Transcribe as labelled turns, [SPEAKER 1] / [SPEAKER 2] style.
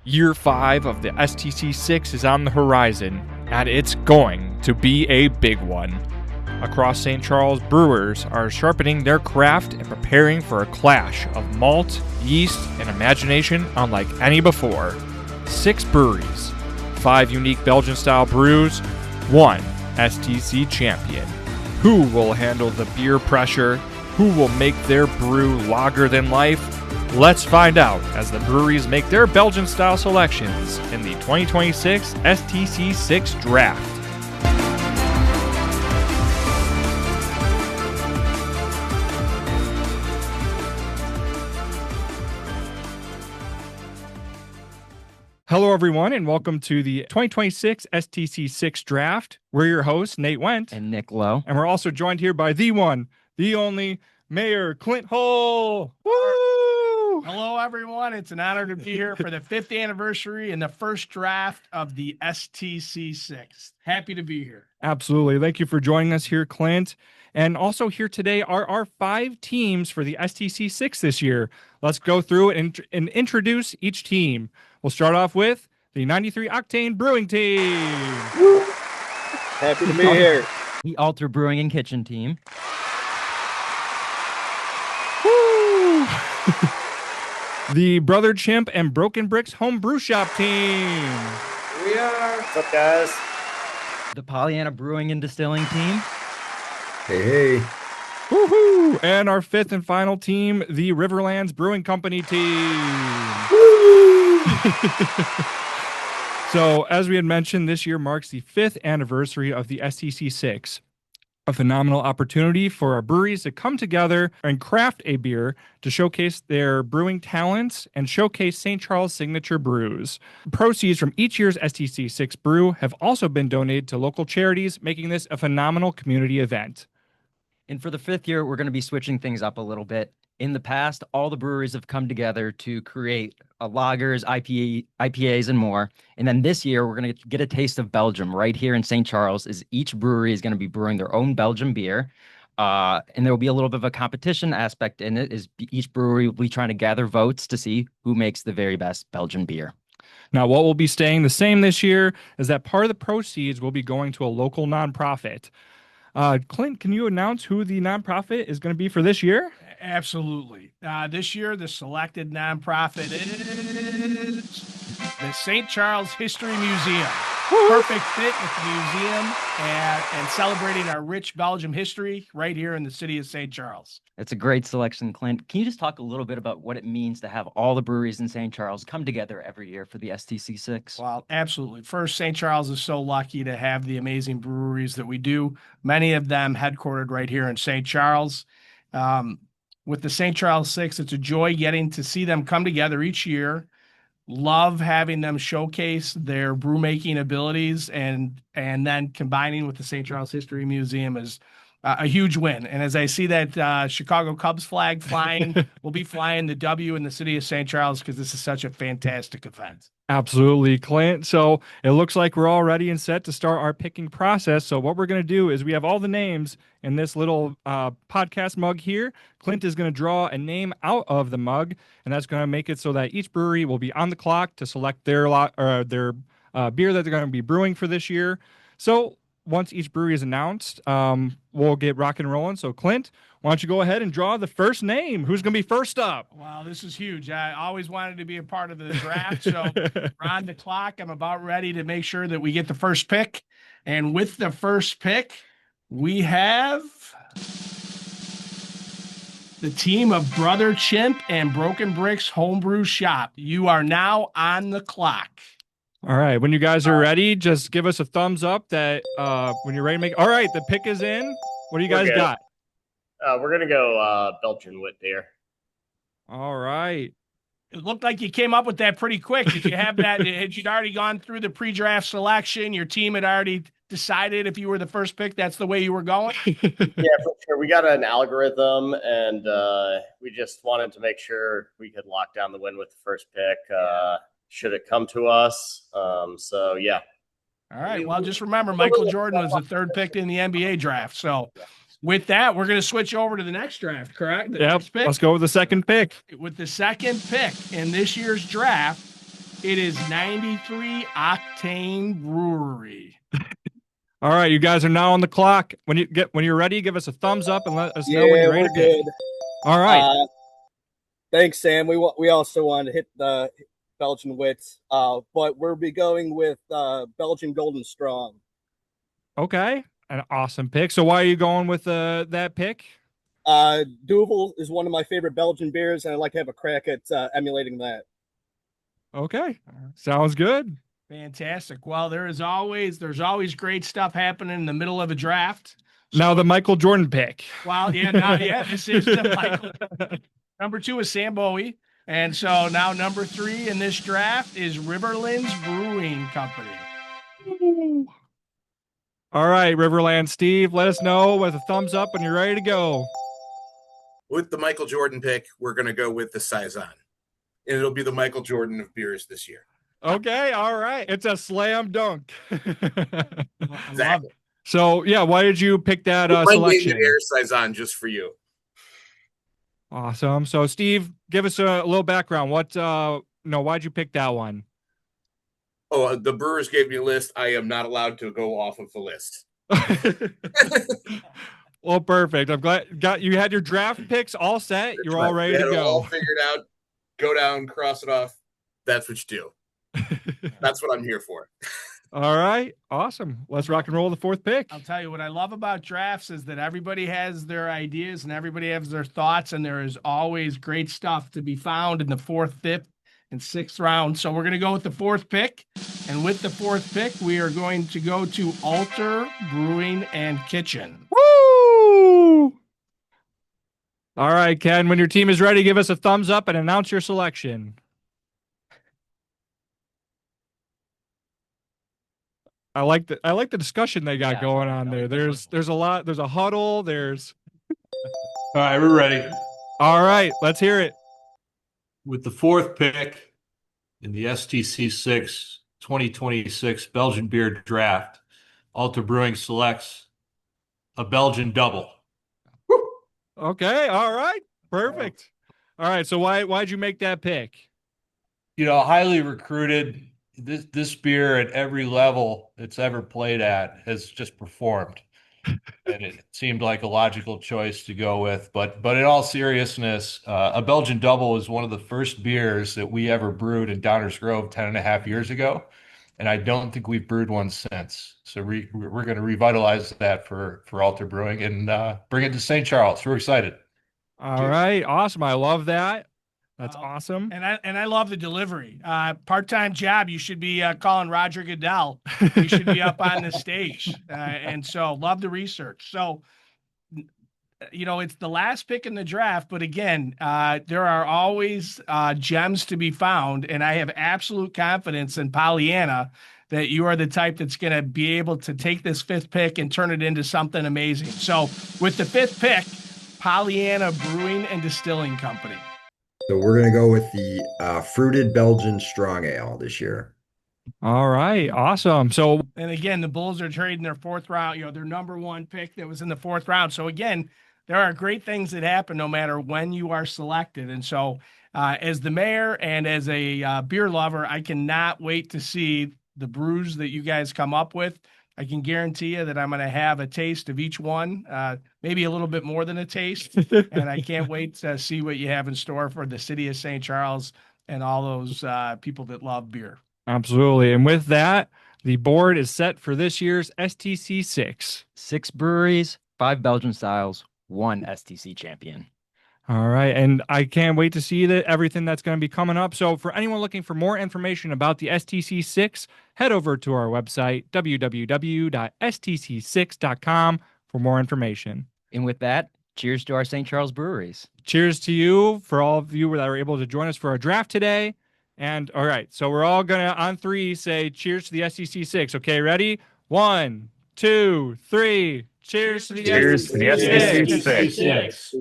[SPEAKER 1] Year 5 of the STC Six is on the horizon, and it's going to be a big one. Across St. Charles, brewers are sharpening their craft and preparing for a clash of malt, yeast, and imagination unlike any before. 6 breweries, 5 unique Belgian-style brews, 1 STC champion. Who will handle the beer pressure? Who will make their brew lager than life? Let's find out as the breweries make their Belgian-style selections in the 2026 STC Six Draft. Hello, everyone, and welcome to the 2026 STC Six Draft. We're your hosts, Nate Wendt
[SPEAKER 2] and Nick Lowe.
[SPEAKER 1] And we're also joined here by the one, the only, Mayor Clint Hull. Woo!
[SPEAKER 3] Hello, everyone. It's an honor to be here for the 5th anniversary and the first draft of the STC Six. Happy to be here.
[SPEAKER 1] Absolutely. Thank you for joining us here, Clint. And also here today are our 5 teams for the STC Six this year. Let's go through it and introduce each team. We'll start off with the 93 Octane Brewing Team.
[SPEAKER 4] Woo. Happy to be here.
[SPEAKER 2] The Alter Brewing and Kitchen Team.
[SPEAKER 1] Woo! The Brother Chimp and Broken Bricks Home Brew Shop Team.
[SPEAKER 4] Here we are. What's up, guys?
[SPEAKER 2] The Pollyanna Brewing and Distilling Team.
[SPEAKER 4] Hey.
[SPEAKER 1] Woohoo! And our 5th and final team, the Riverlands Brewing Company Team.
[SPEAKER 4] Woo!
[SPEAKER 1] So, as we had mentioned, this year marks the 5th anniversary of the STC Six. A phenomenal opportunity for our breweries to come together and craft a beer to showcase their brewing talents and showcase St. Charles signature brews. Proceeds from each year's STC Six brew have also been donated to local charities, making this a phenomenal community event.
[SPEAKER 2] And for the 5th year, we're going to be switching things up a little bit. In the past, all the breweries have come together to create lagers, IPAs, and more. And then this year, we're going to get a taste of Belgium right here in St. Charles, as each brewery is going to be brewing their own Belgian beer. And there will be a little bit of a competition aspect in it, as each brewery will be trying to gather votes to see who makes the very best Belgian beer.
[SPEAKER 1] Now, what will be staying the same this year is that part of the proceeds will be going to a local nonprofit. Clint, can you announce who the nonprofit is going to be for this year?
[SPEAKER 3] Absolutely. This year, the selected nonprofit is the St. Charles History Museum. Perfect fit with the museum and celebrating our rich Belgium history right here in the city of St. Charles.
[SPEAKER 2] It's a great selection, Clint. Can you just talk a little bit about what it means to have all the breweries in St. Charles come together every year for the STC Six?
[SPEAKER 3] Well, absolutely. First, St. Charles is so lucky to have the amazing breweries that we do, many of them headquartered right here in St. Charles. With the St. Charles Six, it's a joy getting to see them come together each year. Love having them showcase their brewmaking abilities, and then combining with the St. Charles History Museum is a huge win. And as I see that Chicago Cubs flag flying, we'll be flying the W in the city of St. Charles because this is such a fantastic event.
[SPEAKER 1] Absolutely, Clint. So it looks like we're all ready and set to start our picking process. So what we're going to do is we have all the names in this little podcast mug here. Clint is going to draw a name out of the mug, and that's going to make it so that each brewery will be on the clock to select their beer that they're going to be brewing for this year. So once each brewery is announced, we'll get rock and rolling. So Clint, why don't you go ahead and draw the first name? Who's going to be first up?
[SPEAKER 3] Wow, this is huge. I always wanted to be a part of the draft. So we're on the clock. I'm about ready to make sure that we get the first pick. And with the first pick, we have the team of Brother Chimp and Broken Bricks Homebrew Shop. You are now on the clock.
[SPEAKER 1] All right. When you guys are ready, just give us a thumbs up that when you're ready to make. All right. The pick is in. What do you guys got?
[SPEAKER 4] We're going to go Belgian wit beer.
[SPEAKER 1] All right.
[SPEAKER 3] It looked like you came up with that pretty quick. Did you have that? Had you already gone through the pre-draft selection? Your team had already decided if you were the first pick, that's the way you were going?
[SPEAKER 4] Yeah, for sure. We got an algorithm, and we just wanted to make sure we could lock down the win with the first pick. Should it come to us? So, yeah.
[SPEAKER 3] All right. Well, just remember, Michael Jordan was the 3rd pick in the NBA draft. So with that, we're going to switch over to the next draft, correct?
[SPEAKER 1] Yep. Let's go with the second pick.
[SPEAKER 3] With the second pick in this year's draft, It is 93 Octane Brewery.
[SPEAKER 1] All right, you guys are now on the clock. When you're ready, give us a thumbs up and let us know when you're ready to pick. All right.
[SPEAKER 5] Thanks, Sam. We also want to hit the Belgian wits, but we'll be going with Belgian Golden Strong.
[SPEAKER 1] Okay, an awesome pick. So why are you going with that pick?
[SPEAKER 5] Duvel is one of my favorite Belgian beers, and I'd like to have a crack at emulating that.
[SPEAKER 1] Okay, sounds good.
[SPEAKER 3] Fantastic. Well, there's always great stuff happening in the middle of a draft.
[SPEAKER 1] So, now the Michael Jordan pick.
[SPEAKER 3] Well, yeah, this is the Michael. Number 2 is Sam Bowie. And so now number 3 in this draft is Riverlands Brewing Company.
[SPEAKER 1] Ooh. All right, Riverland Steve, let us know with a thumbs up when you're ready to go.
[SPEAKER 6] With the Michael Jordan pick, we're going to go with the Saison. And it'll be the Michael Jordan of beers this year.
[SPEAKER 1] Okay, all right. It's a slam dunk.
[SPEAKER 6] Exactly.
[SPEAKER 1] So, yeah, why did you pick that selection?
[SPEAKER 6] Air Saison just for you.
[SPEAKER 1] Awesome. So, Steve, give us a little background. Why'd you pick that one?
[SPEAKER 6] Oh, the Brewers gave me a list. I am not allowed to go off of the list.
[SPEAKER 1] Well, perfect. I'm glad you had your draft picks all set. You're all ready to go.
[SPEAKER 6] All figured out. Go down, cross it off. That's what you do. That's what I'm here for.
[SPEAKER 1] All right. Awesome. Let's rock and roll the 4th pick.
[SPEAKER 3] I'll tell you what I love about drafts is that everybody has their ideas and everybody has their thoughts, and there is always great stuff to be found in the 4th, 5th, and 6th round. So we're going to go with the 4th pick. And with the 4th pick, we are going to go to Alter Brewing and Kitchen.
[SPEAKER 1] Woo! All right, Ken, when your team is ready, give us a thumbs up and announce your selection. I like the discussion they got going on there. There's a lot. There's a huddle.
[SPEAKER 7] All right, we're ready.
[SPEAKER 1] All right, let's hear it.
[SPEAKER 7] With the 4th pick in the STC 6 2026 Belgian beer draft, Alter Brewing selects a Belgian double.
[SPEAKER 1] Okay, all right, perfect. All right, so why'd you make that pick?
[SPEAKER 7] Highly recruited. This beer at every level it's ever played at has just performed, and it seemed like a logical choice to go with. But in all seriousness, a Belgian double is one of the first beers that we ever brewed in Downers Grove 10.5 years ago, and I don't think we've brewed one since. So we're going to revitalize that for Alter Brewing and bring it to St. Charles. We're excited.
[SPEAKER 1] All right, awesome. I love that. That's awesome.
[SPEAKER 3] And I love the delivery. Part-time job. You should be calling Roger Goodell. You should be up on the stage. And so love the research. So, it's the last pick in the draft, but again, there are always gems to be found. And I have absolute confidence in Pollyanna that you are the type that's going to be able to take this 5th pick and turn it into something amazing. So with the 5th pick, Pollyanna Brewing and Distilling Company.
[SPEAKER 8] So we're going to go with the fruited Belgian strong ale this year.
[SPEAKER 1] All right, awesome. So,
[SPEAKER 3] and again, the Bulls are trading their 4th round, their number 1 pick that was in the 4th round. So again, there are great things that happen no matter when you are selected. And so as the mayor and as a beer lover, I cannot wait to see the brews that you guys come up with. I can guarantee you that I'm going to have a taste of each one, maybe a little bit more than a taste. And I can't wait to see what you have in store for the city of St. Charles and all those people that love beer.
[SPEAKER 1] Absolutely. And with that, the board is set for this year's STC 6.
[SPEAKER 2] 6 breweries, 5 Belgian styles, 1 STC champion.
[SPEAKER 1] All right. And I can't wait to see everything that's going to be coming up. So for anyone looking for more information about the STC 6, head over to our website, www.stc6.com, for more information.
[SPEAKER 2] And with that, cheers to our St. Charles breweries.
[SPEAKER 1] Cheers to you, for all of you that were able to join us for our draft today. And all right, so we're all going to, on 3, say cheers to the STC 6. Okay, ready? 1, 2, 3. Cheers to the
[SPEAKER 9] STC 6.